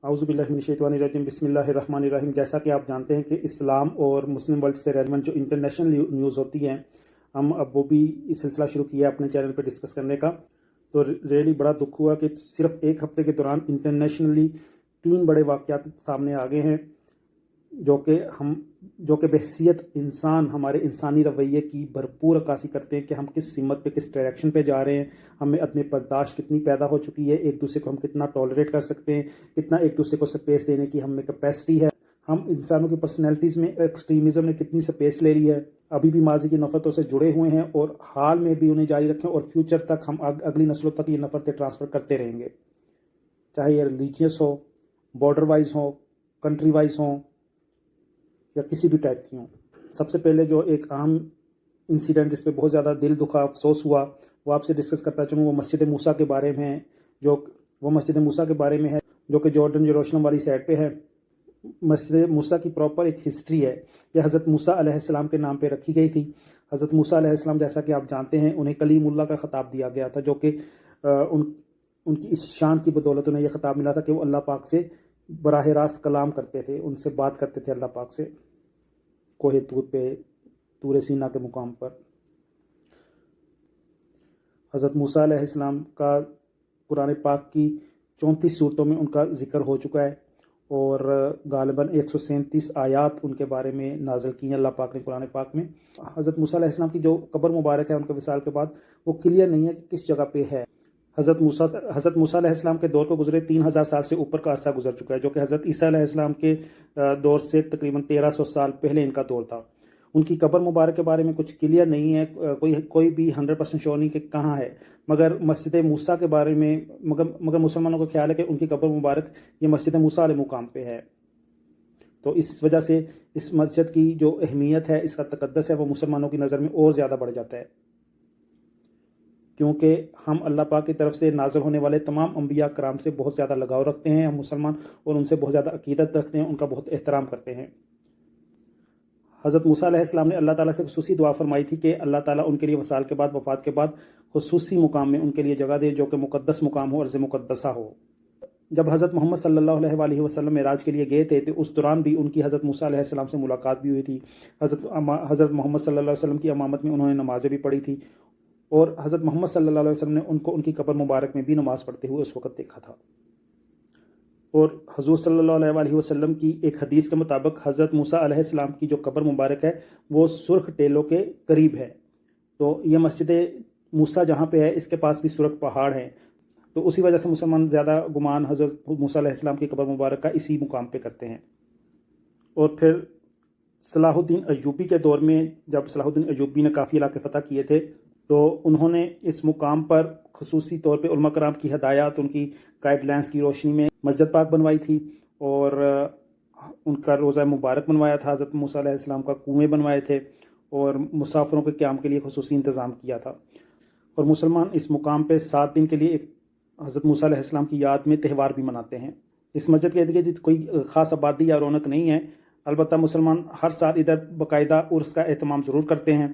اعوذ باللہ من الشیطان الرجیم بسم اللہ الرحمن الرحیم۔ جیسا کہ آپ جانتے ہیں کہ اسلام اور مسلم ورلڈ سے ریلیونٹ جو انٹرنیشنل نیوز ہوتی ہیں، ہم اب وہ بھی اس سلسلہ شروع کیا ہے اپنے چینل پہ ڈسکس کرنے کا۔ تو ریلی بڑا دکھ ہوا کہ صرف ایک ہفتے کے دوران انٹرنیشنلی 3 بڑے واقعات سامنے آ گئے ہیں جو کہ بحیثیت انسان ہمارے انسانی رویے کی بھرپور عکاسی کرتے ہیں کہ ہم کس سمت پہ، کس ڈائریکشن پہ جا رہے ہیں، ہمیں عدم برداشت کتنی پیدا ہو چکی ہے، ایک دوسرے کو ہم کتنا ٹالریٹ کر سکتے ہیں، کتنا ایک دوسرے کو سپیس دینے کی ہم میں کیپیسٹی ہے، ہم انسانوں کی پرسنالٹیز میں ایکسٹریمزم نے کتنی سپیس لے لی ہے، ابھی بھی ماضی کی نفرتوں سے جڑے ہوئے ہیں اور حال میں بھی انہیں جاری رکھیں اور فیوچر تک ہم اگلی نسلوں تک یہ نفرتیں ٹرانسفر کرتے رہیں گے، چاہے یہ ریلیجیس ہو، بارڈر وائز ہو، کنٹری وائز ہوں یا کسی بھی ٹائپ کی ہوں۔ سب سے پہلے جو ایک اہم انسیڈنٹ جس پہ بہت زیادہ دل دکھا، افسوس ہوا، وہ آپ سے ڈسکس کرتا چلوں، وہ مسجد موسیٰ کے بارے میں ہے، جو کہ جارڈن یروشلم والی سائڈ پہ ہے۔ مسجد موسیٰ کی پراپر ایک ہسٹری ہے، یہ حضرت موسیٰ علیہ السلام کے نام پہ رکھی گئی تھی۔ حضرت موسیٰ علیہ السلام، جیسا کہ آپ جانتے ہیں، انہیں کلیم اللہ کا خطاب دیا گیا تھا، جو کہ ان کی اس شان کی بدولت انہیں یہ خطاب ملا تھا کہ وہ اللہ پاک سے براہ راست کلام کرتے تھے، ان سے بات کرتے تھے اللہ پاک سے کوہ طور پہ، طور سینا کے مقام پر۔ حضرت موسیٰ علیہ السلام کا قرآن پاک کی 34 صورتوں میں ان کا ذکر ہو چکا ہے اور غالباً 137 آیات ان کے بارے میں نازل کی ہیں اللہ پاک نے قرآن پاک میں۔ حضرت موسیٰ علیہ السلام کی جو قبر مبارک ہے ان کے وصال کے بعد، وہ کلیئر نہیں ہے کہ کس جگہ پہ ہے۔ حضرت موسیٰ علیہ السلام کے دور کو گزرے 3000 سال سے اوپر کا عرصہ گزر چکا ہے، جو کہ حضرت عیسیٰ علیہ السلام کے دور سے تقریباً 1300 سال پہلے ان کا دور تھا۔ ان کی قبر مبارک کے بارے میں کچھ کلیئر نہیں ہے، کوئی بھی 100% شور نہیں کہ کہاں ہے، مگر مسجد موسیٰ کے بارے میں مگر مسلمانوں کو خیال ہے کہ ان کی قبر مبارک یہ مسجد موسیٰ علیہ مقام پہ ہے۔ تو اس وجہ سے اس مسجد کی جو اہمیت ہے، اس کا تقدس ہے، وہ مسلمانوں کی نظر میں اور زیادہ بڑھ جاتا ہے، کیونکہ ہم اللہ پاک کی طرف سے نازل ہونے والے تمام انبیاء کرام سے بہت زیادہ لگاؤ رکھتے ہیں ہم مسلمان، اور ان سے بہت زیادہ عقیدت رکھتے ہیں، ان کا بہت احترام کرتے ہیں۔ حضرت موسیٰ علیہ السلام نے اللہ تعالیٰ سے خصوصی دعا فرمائی تھی کہ اللہ تعالیٰ ان کے لیے وصال کے بعد، وفات کے بعد خصوصی مقام میں ان کے لیے جگہ دے، جو کہ مقدس مقام ہو، ارض مقدسہ ہو۔ جب حضرت محمد صلی اللہ علیہ وآلہ وسلم معراج کے لیے گئے تھے تو اس دوران بھی ان کی حضرت موسیٰ علیہ السلام سے ملاقات بھی ہوئی تھی۔ حضرت محمد صلی اللہ علیہ وسلم کی امامت میں انہوں نے نمازیں بھی پڑھی تھی، اور حضرت محمد صلی اللہ علیہ وسلم نے ان کو ان کی قبر مبارک میں بھی نماز پڑھتے ہوئے اس وقت دیکھا تھا۔ اور حضور صلی اللہ علیہ وآلہ وسلم کی ایک حدیث کے مطابق حضرت موسیٰ علیہ السلام کی جو قبر مبارک ہے وہ سرخ ٹیلوں کے قریب ہے۔ تو یہ مسجد موسیٰ جہاں پہ ہے، اس کے پاس بھی سرخ پہاڑ ہیں، تو اسی وجہ سے مسلمان زیادہ گمان حضرت موسیٰ علیہ السلام کی قبر مبارک کا اسی مقام پہ کرتے ہیں۔ اور پھر صلاح الدین ایوبی کے دور میں، جب صلاح الدین ایوبی نے کافی علاقے فتح کیے تھے، تو انہوں نے اس مقام پر خصوصی طور پہ علماء کرام کی ہدایات، ان کی گائیڈ لائنس کی روشنی میں مسجد پاک بنوائی تھی، اور ان کا روضہ مبارک بنوایا تھا، حضرت موسیٰ علیہ السلام کا کنویں بنوائے تھے، اور مسافروں کے قیام کے لیے خصوصی انتظام کیا تھا۔ اور مسلمان اس مقام پہ 7 دن کے لیے ایک حضرت موسیٰ علیہ السلام کی یاد میں تہوار بھی مناتے ہیں۔ اس مسجد کے ارد کوئی خاص آبادی یا رونق نہیں ہے، البتہ مسلمان ہر سال ادھر باقاعدہ عرس کا اہتمام ضرور کرتے ہیں،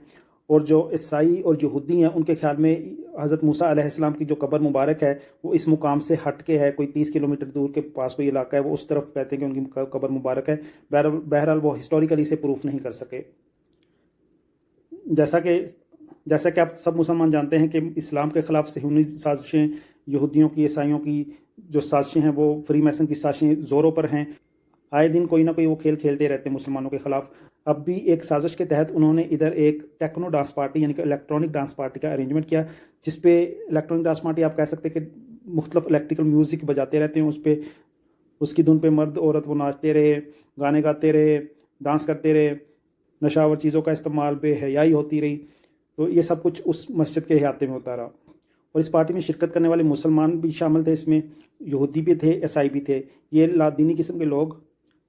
اور جو عیسائی اور یہودی ہیں ان کے خیال میں حضرت موسیٰ علیہ السلام کی جو قبر مبارک ہے وہ اس مقام سے ہٹ کے ہے، کوئی 30 کلومیٹر دور کے پاس کوئی علاقہ ہے، وہ اس طرف کہتے ہیں کہ ان کی قبر مبارک ہے۔ بہرحال وہ ہسٹوریکلی سے پروف نہیں کر سکے۔ جیسا کہ آپ سب مسلمان جانتے ہیں کہ اسلام کے خلاف صہیونی سازشیں، یہودیوں کی، عیسائیوں کی جو سازشیں ہیں، وہ فری میسن کی سازشیں زوروں پر ہیں، آئے دن کوئی نہ کوئی وہ کھیل کھیلتے رہتے ہیں مسلمانوں کے خلاف۔ اب بھی ایک سازش کے تحت انہوں نے ادھر ایک ٹیکنو ڈانس پارٹی یعنی کہ الیکٹرانک ڈانس پارٹی کا ارینجمنٹ کیا، جس پہ الیکٹرانک ڈانس پارٹی آپ کہہ سکتے ہیں کہ مختلف الیکٹریکل میوزک بجاتے رہتے ہیں، اس کی دھن پہ مرد عورت وہ ناچتے رہے، گانے گاتے رہے، ڈانس کرتے رہے، نشاور چیزوں کا استعمال، بے حیائی ہوتی رہی۔ تو یہ سب کچھ اس مسجد کے احاطے میں ہوتا رہا، اور اس پارٹی میں شرکت کرنے والے مسلمان بھی شامل تھے، اس میں یہودی بھی تھے، عیسائی بھی تھے۔ یہ لادینی قسم کے لوگ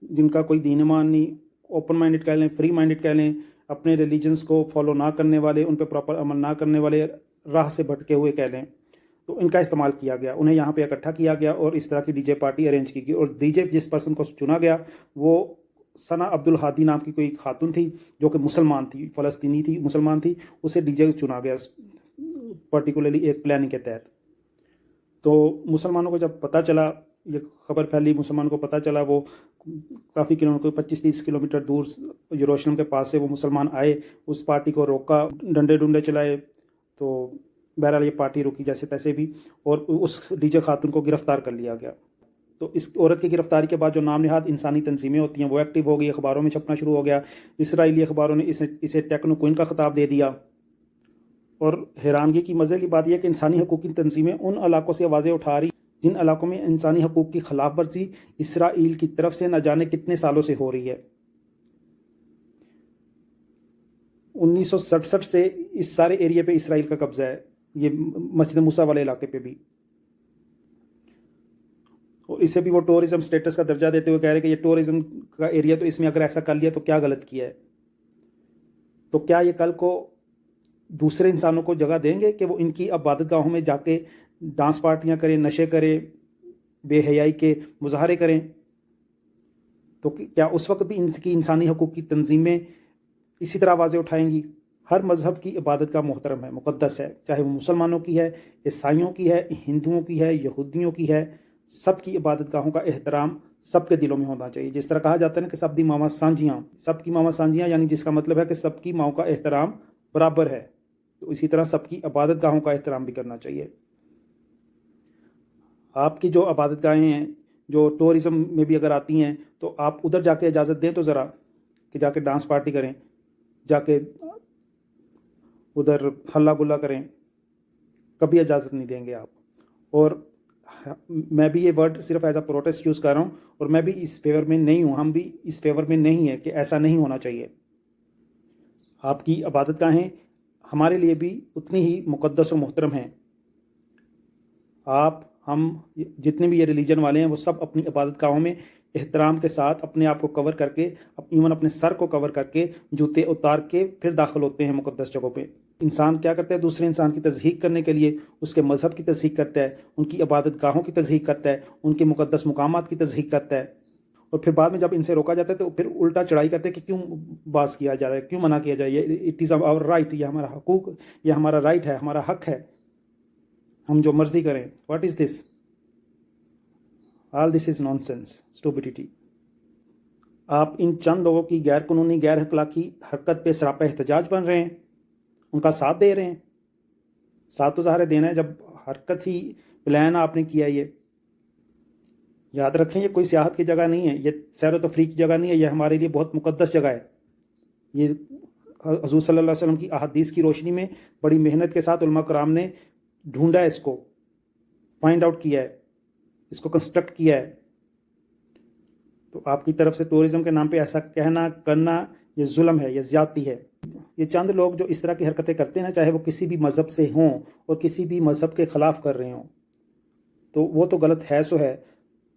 جن کا کوئی دین ایمان نہیں، اوپن مائنڈڈ کہہ لیں، فری مائنڈڈ کہہ لیں، اپنے ریلیجنس کو فالو نہ کرنے والے، ان پہ پراپر عمل نہ کرنے والے، راہ سے بھٹکے ہوئے کہہ لیں، تو ان کا استعمال کیا گیا، انہیں یہاں پہ اکٹھا کیا گیا اور اس طرح کی ڈی جے پارٹی ارینج کی گئی۔ اور ڈی جے جس پرسن کو چنا گیا وہ ثنا عبدالہادی نام کی کوئی خاتون تھی، جو کہ مسلمان تھی، فلسطینی تھی، مسلمان تھی، اسے ڈی جے چنا گیا پرٹیکولرلی ایک پلاننگ کے تحت۔ تو مسلمانوں کو جب پتہ چلا یہ خبر پھیلی، مسلمان کو پتہ چلا، وہ کافی کلومیٹر 25-30 کلومیٹر دور یروشلم کے پاس سے وہ مسلمان آئے، اس پارٹی کو روکا، ڈنڈے ڈنڈے چلائے، تو بہرحال یہ پارٹی رکی جیسے تیسے بھی، اور اس ڈی جے خاتون کو گرفتار کر لیا گیا۔ تو اس عورت کی گرفتاری کے بعد جو نام نہاد انسانی تنظیمیں ہوتی ہیں وہ ایکٹیو ہو گئی، اخباروں میں چھپنا شروع ہو گیا، اسرائیلی اخباروں نے اسے ٹیکنو کوئن کا خطاب دے دیا۔ اور حیرانگی کی مزے کی بات یہ ہے کہ انسانی حقوق کی تنظیمیں ان علاقوں سے آوازیں اٹھا رہی جن علاقوں میں انسانی حقوق کی خلاف ورزی اسرائیل کی طرف سے نہ جانے کتنے سالوں سے ہو رہی ہے۔ 1967 سے اس سارے ایریا پہ اسرائیل کا قبضہ ہے، یہ مسجد موسیٰ والے علاقے پہ بھی، اور اسے بھی وہ ٹورزم سٹیٹس کا درجہ دیتے ہوئے کہہ رہے کہ یہ ٹورزم کا ایریا، تو اس میں اگر ایسا کر لیا تو کیا غلط کیا ہے؟ تو کیا یہ کل کو دوسرے انسانوں کو جگہ دیں گے کہ وہ ان کی عبادت گاہوں میں جا کے ڈانس پارٹیاں کریں، نشے کریں، بے حیائی کے مظاہرے کریں؟ تو کیا اس وقت بھی ان کی انسانی حقوق کی تنظیمیں اسی طرح آوازیں اٹھائیں گی؟ ہر مذہب کی عبادت کا محترم ہے، مقدس ہے، چاہے وہ مسلمانوں کی ہے، عیسائیوں کی ہے، ہندوؤں کی ہے، یہودیوں کی ہے، سب کی عبادت گاہوں کا احترام سب کے دلوں میں ہونا چاہیے۔ جس طرح کہا جاتا ہے نا کہ سب دی ماما سانجیاں، سب کی ماما سانجیاں، یعنی جس کا مطلب ہے کہ سب کی ماؤں کا احترام برابر ہے، تو اسی طرح سب کی عبادت گاہوں کا احترام بھی کرنا چاہیے۔ آپ کی جو عبادت گاہیں ہیں جو ٹورزم میں بھی اگر آتی ہیں تو آپ ادھر جا کے اجازت دیں تو ذرا، کہ جا کے ڈانس پارٹی کریں، جا کے ادھر ہلا گلا کریں، کبھی اجازت نہیں دیں گے آپ۔ اور میں بھی یہ ورڈ صرف ایز اے پروٹیسٹ یوز کر رہا ہوں، اور میں بھی اس فیور میں نہیں ہوں، ہم بھی اس فیور میں نہیں ہیں کہ ایسا نہیں ہونا چاہیے۔ آپ کی عبادت گاہیں ہمارے لیے بھی اتنی ہی مقدس و محترم ہیں۔ آپ، ہم جتنے بھی یہ ریلیجن والے ہیں وہ سب اپنی عبادت گاہوں میں احترام کے ساتھ اپنے آپ کو کور کر کے، ایون اپنے سر کو کور کر کے، جوتے اتار کے پھر داخل ہوتے ہیں مقدس جگہوں پہ۔ انسان کیا کرتا ہے؟ دوسرے انسان کی تصحیح کرنے کے لیے اس کے مذہب کی تصحیح کرتا ہے، ان کی عبادت گاہوں کی تصحیح کرتا ہے، ان کے مقدس مقامات کی تصحیح کرتا ہے، اور پھر بعد میں جب ان سے روکا جاتا ہے تو پھر الٹا چڑھائی کرتے ہیں کہ کیوں باز کیا جا رہا ہے، کیوں منع کیا جائے، اٹ از آور رائٹ، یہ ہمارا حقوق، یہ ہمارا رائٹ ہے، ہمارا حق ہے، ہم جو مرضی کریں۔ What is this? All this is naan sense, اسٹوپڈیٹی۔ آپ ان چند لوگوں کی غیر قانونی، غیر اخلاقی حرکت پہ سراپا احتجاج بن رہے ہیں، ان کا ساتھ دے رہے ہیں۔ ساتھ تو ظاہر دینا ہے جب حرکت ہی پلان آپ نے کیا۔ یہ یاد رکھیں، یہ کوئی سیاحت کی جگہ نہیں ہے، یہ سیر و تفریح کی جگہ نہیں ہے، یہ ہمارے لیے بہت مقدس جگہ ہے۔ یہ حضور صلی اللہ علیہ وسلم کی احادیث کی روشنی میں بڑی محنت کے ساتھ علماء کرام نے ڈھونڈا ہے، اس کو فائنڈ آؤٹ کیا ہے، اس کو کنسٹرکٹ کیا ہے۔ تو آپ کی طرف سے ٹورزم کے نام پہ ایسا کہنا کرنا یہ ظلم ہے، یہ زیادتی ہے۔ یہ چند لوگ جو اس طرح کی حرکتیں کرتے ہیں، چاہے وہ کسی بھی مذہب سے ہوں اور کسی بھی مذہب کے خلاف کر رہے ہوں، تو وہ تو غلط ہے، سو ہے،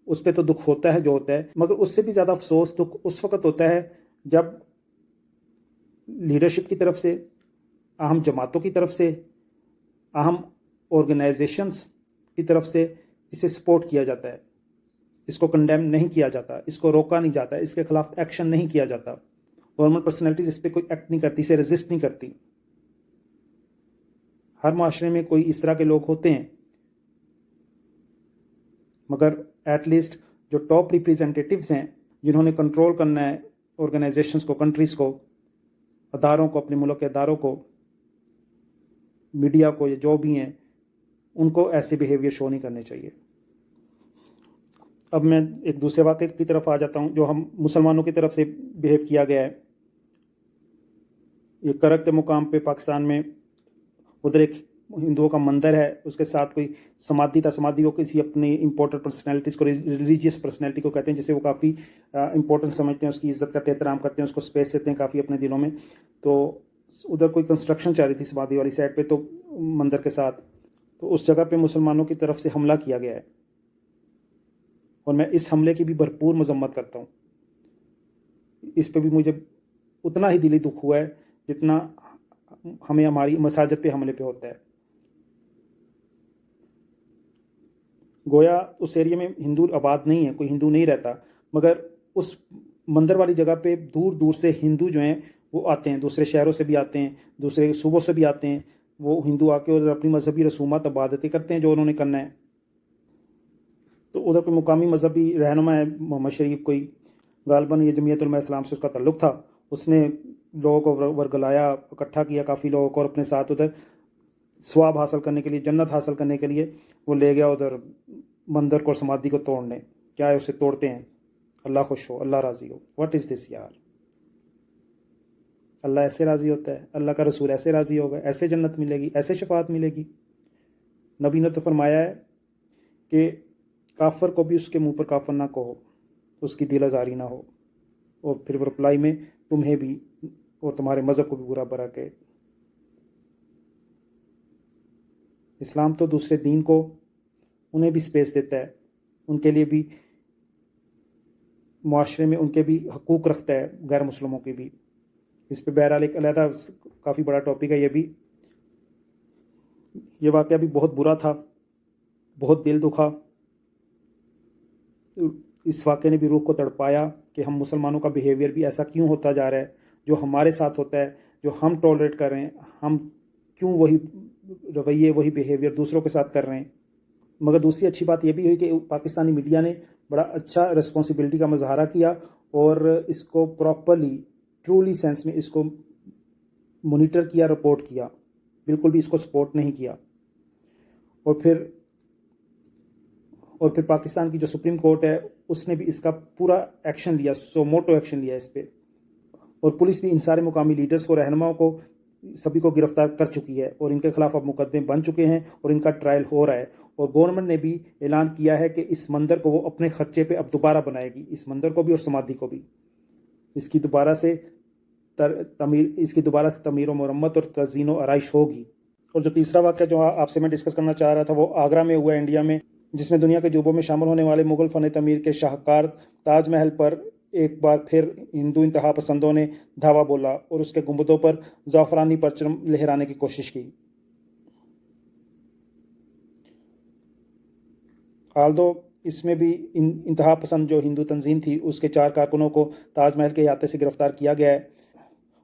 اس پہ تو دکھ ہوتا ہے جو ہوتا ہے، مگر اس سے بھی زیادہ افسوس دکھ اس وقت ہوتا ہے جب لیڈرشپ کی طرف سے، اہم جماعتوں کی طرف سے، اہم آرگنائزیشنز کی طرف سے اسے سپورٹ کیا جاتا ہے، اس کو کنڈیم نہیں کیا جاتا، اس کو روکا نہیں جاتا، اس کے خلاف ایکشن نہیں کیا جاتا، گورنمنٹ پرسنالٹیز اس پہ کوئی ایکٹ نہیں کرتی، اسے ریزسٹ نہیں کرتی۔ ہر معاشرے میں کوئی اس طرح کے لوگ ہوتے ہیں، مگر ایٹ لیسٹ جو ٹاپ ریپریزنٹیٹیوز ہیں، جنہوں نے کنٹرول کرنا ہے آرگنائزیشنز کو، کنٹریز کو، اداروں کو، اپنے ملک کے اداروں کو، میڈیا کو، یا جو بھی ہیں، ان کو ایسے بیہیویئر شو نہیں کرنے چاہیے۔ اب میں ایک دوسرے واقعے کی طرف آ جاتا ہوں جو ہم مسلمانوں کی طرف سے بیہیو کیا گیا ہے۔ یہ کرک کے مقام پہ پاکستان میں ادھر ایک ہندوؤں کا مندر ہے، اس کے ساتھ کوئی سمادھی تھا، سمادھی کو کسی اپنی امپورٹنٹ پرسنالٹیز کو، ریلیجیس پرسنالٹی کو کہتے ہیں، جسے وہ کافی امپورٹنٹ سمجھتے ہیں، اس کی عزت کرتے ہیں، احترام کرتے ہیں، اس کو اسپیس دیتے ہیں کافی اپنے دلوں میں۔ تو ادھر کوئی کنسٹرکشن چل رہی تھی سمادھی والی سائڈ پہ، تو مندر کے ساتھ، تو اس جگہ پہ مسلمانوں کی طرف سے حملہ کیا گیا ہے، اور میں اس حملے کی بھی بھرپور مذمت کرتا ہوں۔ اس پہ بھی مجھے اتنا ہی دلی دکھ ہوا ہے جتنا ہمیں ہماری مساجد پہ حملے پہ ہوتا ہے۔ گویا اس ایریا میں ہندو آباد نہیں ہے، کوئی ہندو نہیں رہتا، مگر اس مندر والی جگہ پہ دور دور سے ہندو جو ہیں وہ آتے ہیں، دوسرے شہروں سے بھی آتے ہیں، دوسرے صوبوں سے بھی آتے ہیں، وہ ہندو آ کے اور اپنی مذہبی رسومات عبادتیں کرتے ہیں جو انہوں نے کرنا ہے۔ تو ادھر کوئی مقامی مذہبی رہنما ہے محمد شریف کوئی، غالباً یہ جمعیت علماء اسلام سے اس کا تعلق تھا، اس نے لوگوں کو ورگلایا، اکٹھا کیا کافی لوگوں کو، اور اپنے ساتھ ادھر ثواب حاصل کرنے کے لیے، جنت حاصل کرنے کے لیے وہ لے گیا ادھر مندر کو اور سمادھی کو توڑنے. کیا ہے اسے توڑتے ہیں، اللہ خوش ہو، اللہ راضی ہو. واٹ از دس یار؟ اللہ ایسے راضی ہوتا ہے؟ اللہ کا رسول ایسے راضی ہوگا؟ ایسے جنت ملے گی؟ ایسے شفاعت ملے گی؟ نبی نے تو فرمایا ہے کہ کافر کو بھی اس کے منہ پر کافر نہ کہو، اس کی دل آزاری نہ ہو، اور پھر وہ رپلائی میں تمہیں بھی اور تمہارے مذہب کو بھی برا برا کہے. اسلام تو دوسرے دین کو انہیں بھی سپیس دیتا ہے، ان کے لیے بھی معاشرے میں ان کے بھی حقوق رکھتا ہے، غیر مسلموں کے بھی. اس پہ بہرحال ایک علیحدہ کافی بڑا ٹاپک ہے یہ بھی. یہ واقعہ بھی بہت برا تھا، بہت دل دکھا. اس واقعے نے بھی روح کو تڑپایا کہ ہم مسلمانوں کا بیہیویئر بھی ایسا کیوں ہوتا جا رہا ہے جو ہمارے ساتھ ہوتا ہے، جو ہم ٹالریٹ کر رہے ہیں، ہم کیوں وہی رویے وہی بیہیویئر دوسروں کے ساتھ کر رہے ہیں. مگر دوسری اچھی بات یہ بھی ہوئی کہ پاکستانی میڈیا نے بڑا اچھا رسپانسبلٹی کا مظاہرہ کیا اور اس کو پراپرلی ٹرولی سینس میں اس کو مانیٹر کیا، رپورٹ کیا، بالکل بھی اس کو سپورٹ نہیں کیا. اور پھر پاکستان کی جو سپریم کورٹ ہے اس نے بھی اس کا پورا ایکشن لیا، سو موٹو ایکشن لیا اس پہ. اور پولیس بھی ان سارے مقامی لیڈرز کو، رہنماؤں کو، سبھی کو گرفتار کر چکی ہے اور ان کے خلاف اب مقدمے بن چکے ہیں اور ان کا ٹرائل ہو رہا ہے. اور گورنمنٹ نے بھی اعلان کیا ہے کہ اس مندر کو وہ اپنے خرچے پہ اب دوبارہ بنائے گی، اس مندر کو بھی اور سمادھی کو بھی. اس کی دوبارہ سے تعمیر و مرمت اور تزئین و آرائش ہوگی. اور جو تیسرا واقعہ جو آپ سے میں ڈسکس کرنا چاہ رہا تھا وہ آگرہ میں ہوا ہے، انڈیا میں، جس میں دنیا کے جوبوں میں شامل ہونے والے مغل فن تعمیر کے شاہکار تاج محل پر ایک بار پھر ہندو انتہا پسندوں نے دھاوا بولا اور اس کے گنبدوں پر زعفرانی پرچم لہرانے کی کوشش کی. آلدو اس میں بھی انتہا پسند جو ہندو تنظیم تھی اس کے 4 کارکنوں کو تاج محل کے احاطے سے گرفتار کیا گیا ہے.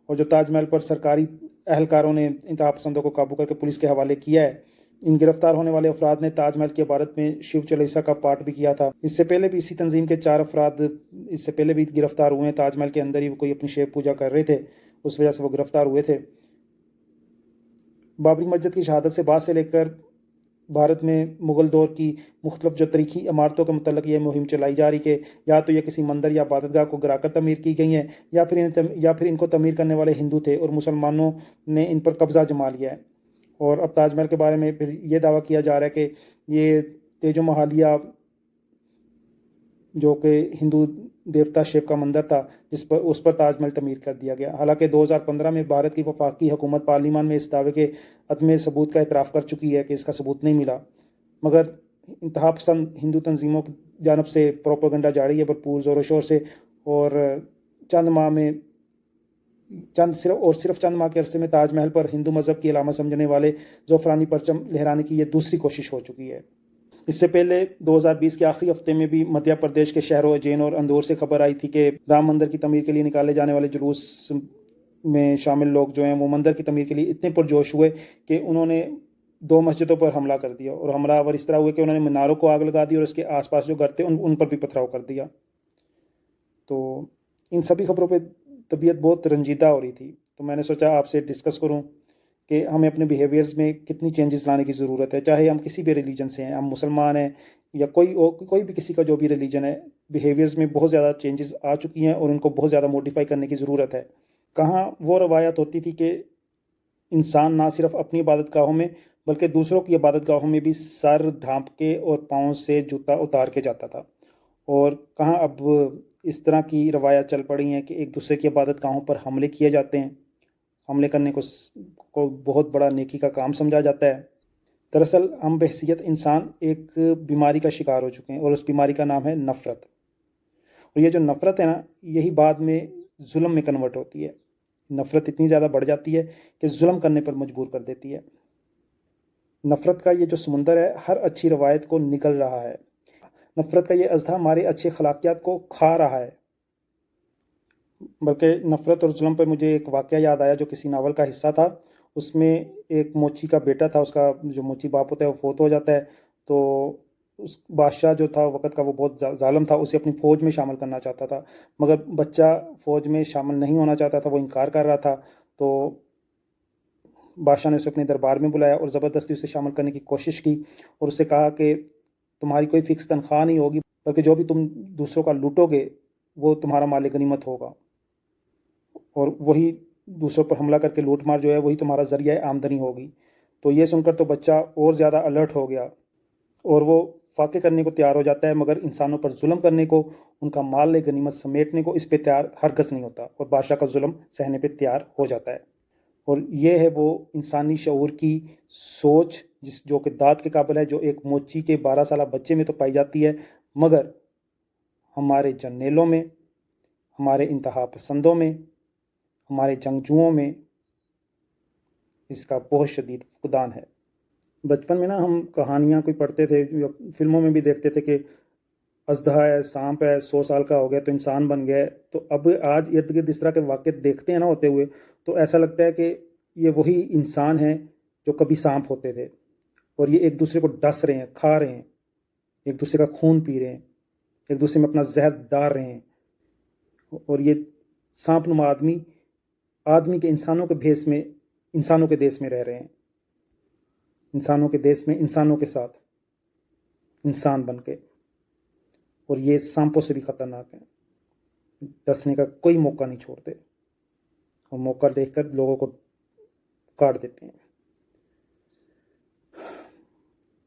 اور جو تاج محل پر سرکاری اہلکاروں نے انتہا پسندوں کو قابو کر کے پولیس کے حوالے کیا ہے. ان گرفتار ہونے والے افراد نے تاج محل کی عبادت میں شیو چالیسا کا پاٹ بھی کیا تھا. اس سے پہلے بھی اسی تنظیم کے 4 افراد اس سے پہلے بھی گرفتار ہوئے ہیں. تاج محل کے اندر ہی وہ کوئی اپنی شیو پوجا کر رہے تھے، اس وجہ سے وہ گرفتار ہوئے تھے. بابری مسجد کی شہادت سے بعد سے لے کر بھارت میں مغل دور کی مختلف جو تاریخی عمارتوں کے متعلق یہ مہم چلائی جا رہی کہ یا تو یہ کسی مندر یا عبادت گاہ کو گرا کر تعمیر کی گئی ہیں یا پھر ان کو تعمیر کرنے والے ہندو تھے اور مسلمانوں نے ان پر قبضہ جما لیا ہے. اور اب تاج محل کے بارے میں پھر یہ دعویٰ کیا جا رہا ہے کہ یہ تیج و محالیہ جو کہ ہندو دیوتا شیو کا مندر تھا اس پر تاج محل تعمیر کر دیا گیا. حالانکہ 2015 میں بھارت کی وفاقی حکومت پارلیمان میں اس دعوے کے عدم ثبوت کا اعتراف کر چکی ہے کہ اس کا ثبوت نہیں ملا. مگر انتہا پسند ہندو تنظیموں کی جانب سے پروپیگنڈا جاری ہے بھرپور زور و شور سے. اور صرف چند ماہ کے عرصے میں تاج محل پر ہندو مذہب کی علامت سمجھنے والے زعفرانی پرچم لہرانے کی یہ دوسری کوشش ہو چکی ہے. اس سے پہلے 2020 کے آخری ہفتے میں بھی مدھیہ پردیش کے شہروں اجین اور اندور سے خبر آئی تھی کہ رام مندر کی تعمیر کے لیے نکالے جانے والے جلوس میں شامل لوگ جو ہیں وہ مندر کی تعمیر کے لیے اتنے پرجوش ہوئے کہ انہوں نے 2 مسجدوں پر حملہ کر دیا. اور حملہ آور اس طرح ہوئے کہ انہوں نے میناروں کو آگ لگا دی اور اس کے آس پاس جو گھر تھے ان پر بھی پتھراؤ کر دیا. تو ان سبھی خبروں پہ طبیعت بہت رنجیدہ ہو رہی تھی. تو میں نے سوچا آپ سے ڈسکس کروں کہ ہمیں اپنے بیہیویئرز میں کتنی چینجز لانے کی ضرورت ہے، چاہے ہم کسی بھی ریلیجن سے ہیں، ہم مسلمان ہیں یا کوئی بھی کسی کا جو بھی ریلیجن ہے. بیہیویئرز میں بہت زیادہ چینجز آ چکی ہیں اور ان کو بہت زیادہ موڈیفائی کرنے کی ضرورت ہے. کہاں وہ روایت ہوتی تھی کہ انسان نہ صرف اپنی عبادت گاہوں میں بلکہ دوسروں کی عبادت گاہوں میں بھی سر ڈھانپ کے اور پاؤں سے جوتا اتار کے جاتا تھا. اور کہاں اب اس طرح کی روایات چل پڑی ہیں کہ ایک دوسرے کی عبادت گاہوں پر حملے کیے جاتے ہیں. حملے کرنے کو بہت بڑا نیکی کا کام سمجھا جاتا ہے. دراصل ہم بحیثیت انسان ایک بیماری کا شکار ہو چکے ہیں اور اس بیماری کا نام ہے نفرت. اور یہ جو نفرت ہے نا، یہی بعد میں ظلم میں کنورٹ ہوتی ہے. نفرت اتنی زیادہ بڑھ جاتی ہے کہ ظلم کرنے پر مجبور کر دیتی ہے. نفرت کا یہ جو سمندر ہے ہر اچھی روایت کو نگل رہا ہے. نفرت کا یہ اژدہا ہمارے اچھے اخلاقیات کو کھا رہا ہے. بلکہ نفرت اور ظلم پر مجھے ایک واقعہ یاد آیا جو کسی ناول کا حصہ تھا. اس میں ایک موچی کا بیٹا تھا، اس کا جو موچی باپ ہوتا ہے وہ فوت ہو جاتا ہے. تو اس بادشاہ جو تھا وقت کا وہ بہت ظالم تھا، اسے اپنی فوج میں شامل کرنا چاہتا تھا، مگر بچہ فوج میں شامل نہیں ہونا چاہتا تھا، وہ انکار کر رہا تھا۔ تو بادشاہ نے اسے اپنے دربار میں بلایا اور زبردستی اسے شامل کرنے کی کوشش کی، اور اسے کہا کہ تمہاری کوئی فکس تنخواہ نہیں ہوگی، بلکہ جو بھی تم دوسروں کا لوٹو گے وہ تمہارا مال غنیمت ہوگا، اور وہی دوسروں پر حملہ کر کے لوٹ مار جو ہے وہی تمہارا ذریعہ آمدنی ہوگی۔ تو یہ سن کر تو بچہ اور زیادہ الرٹ ہو گیا، اور وہ فاقے کرنے کو تیار ہو جاتا ہے، مگر انسانوں پر ظلم کرنے کو، ان کا مال غنیمت سمیٹنے کو اس پہ تیار ہرگز نہیں ہوتا، اور بادشاہ کا ظلم سہنے پہ تیار ہو جاتا ہے۔ اور یہ ہے وہ انسانی شعور کی سوچ جو کہ داد کے قابل ہے، جو ایک موچی کے 12 سالہ بچے میں تو پائی جاتی ہے، مگر ہمارے جرنیلوں میں، ہمارے انتہا پسندوں میں، ہمارے جنگجوؤں میں اس کا بہت شدید فقدان ہے۔ بچپن میں نا ہم کہانیاں کوئی پڑھتے تھے، فلموں میں بھی دیکھتے تھے کہ اژدہا ہے، سانپ ہے، 100 سال کا ہو گیا تو انسان بن گیا ہے۔ تو اب آج ارد گرد اس طرح کے واقعات دیکھتے ہیں نا ہوتے ہوئے، تو ایسا لگتا ہے کہ یہ وہی انسان ہیں جو کبھی سانپ ہوتے تھے، اور یہ ایک دوسرے کو ڈس رہے ہیں، کھا رہے ہیں، ایک دوسرے کا خون پی رہے ہیں، ایک دوسرے میں اپنا زہر ڈال رہے ہیں، اور یہ سانپ نما آدمی کے انسانوں کے بھیس میں انسانوں کے دیس میں رہ رہے ہیں، انسانوں کے دیس میں انسانوں کے ساتھ انسان بن کے، اور یہ سانپوں سے بھی خطرناک ہیں، ڈسنے کا کوئی موقع نہیں چھوڑتے، اور موقع دیکھ کر لوگوں کو کاٹ دیتے ہیں۔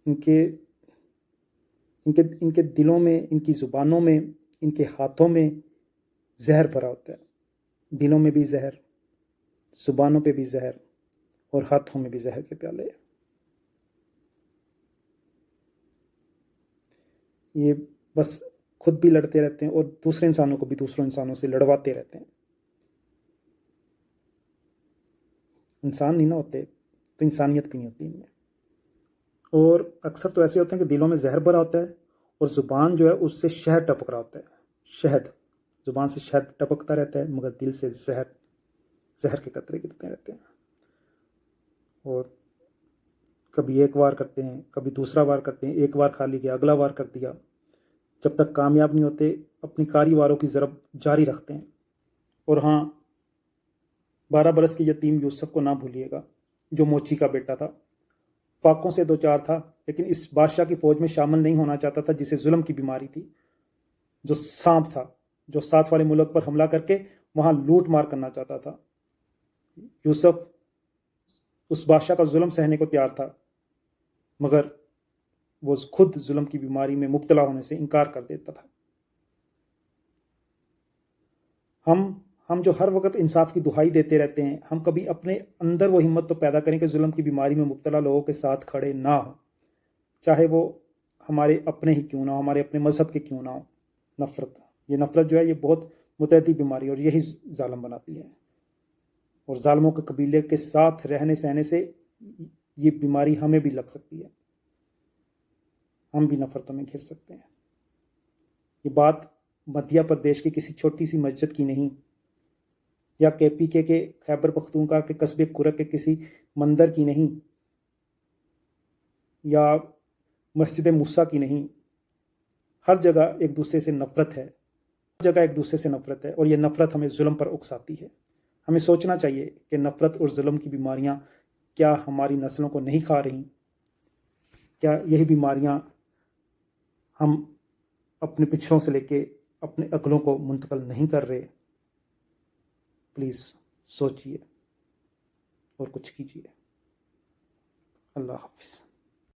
ان کے دلوں میں، ان کی زبانوں میں، ان کے ہاتھوں میں زہر بھرا ہوتا ہے، دلوں میں بھی زہر، زبانوں پہ بھی زہر، اور ہاتھوں میں بھی زہر کے پیالے ہیں۔ یہ بس خود بھی لڑتے رہتے ہیں اور دوسرے انسانوں کو بھی دوسروں انسانوں سے لڑواتے رہتے ہیں۔ انسان نہیں نہ ہوتے تو انسانیت بھی نہیں ہوتی ان میں، اور اکثر تو ایسے ہوتے ہیں کہ دلوں میں زہر بھرا ہوتا ہے، اور زبان جو ہے اس سے شہد ٹپک رہا ہوتا ہے، شہد، زبان سے شہد ٹپکتا رہتا ہے، مگر دل سے زہر کے قطرے گرتے رہتے ہیں، اور کبھی ایک وار کرتے ہیں، کبھی دوسرا وار کرتے ہیں، ایک وار کھا لی گیا، اگلا وار کر دیا، جب تک کامیاب نہیں ہوتے اپنی کاری واروں کی ضرب جاری رکھتے ہیں۔ اور ہاں، 12 برس کے یتیم یوسف کو نہ بھولیے گا، جو موچی کا بیٹا تھا، فاقوں سے دوچار تھا، لیکن اس بادشاہ کی فوج میں شامل نہیں ہونا چاہتا تھا جسے ظلم کی بیماری تھی، جو سانپ تھا، جو ساتھ والے ملک پر حملہ کر کے وہاں لوٹ مار کرنا چاہتا تھا۔ یوسف اس بادشاہ کا ظلم سہنے کو تیار تھا، مگر وہ خود ظلم کی بیماری میں مبتلا ہونے سے انکار کر دیتا تھا۔ ہم جو ہر وقت انصاف کی دہائی دیتے رہتے ہیں، ہم کبھی اپنے اندر وہ ہمت تو پیدا کریں کہ ظلم کی بیماری میں مبتلا لوگوں کے ساتھ کھڑے نہ ہوں، چاہے وہ ہمارے اپنے ہی کیوں نہ ہو، ہمارے اپنے مذہب کے کیوں نہ ہو۔ یہ نفرت جو ہے یہ بہت متعدی بیماری ہے، اور یہی ظالم بناتی ہے، اور ظالموں کے قبیلے کے ساتھ رہنے سہنے سے یہ بیماری ہمیں بھی لگ سکتی ہے، ہم بھی نفرتوں میں گھر سکتے ہیں۔ یہ بات مدھیہ پردیش کی کسی چھوٹی سی مسجد کی نہیں، یا KPK کے خیبر پختونخوا کے قصبے کرک کے کسی مندر کی نہیں، یا مسجد موسیٰ کی نہیں۔ ہر جگہ ایک دوسرے سے نفرت ہے، ہر جگہ ایک دوسرے سے نفرت ہے، اور یہ نفرت ہمیں ظلم پر اکساتی ہے۔ ہمیں سوچنا چاہیے کہ نفرت اور ظلم کی بیماریاں کیا ہماری نسلوں کو نہیں کھا رہی؟ کیا یہی بیماریاں ہم اپنے پچھڑوں سے لے کے اپنے اگلوں کو منتقل نہیں کر رہے؟ پلیز سوچئے اور کچھ کیجئے۔ اللہ حافظ۔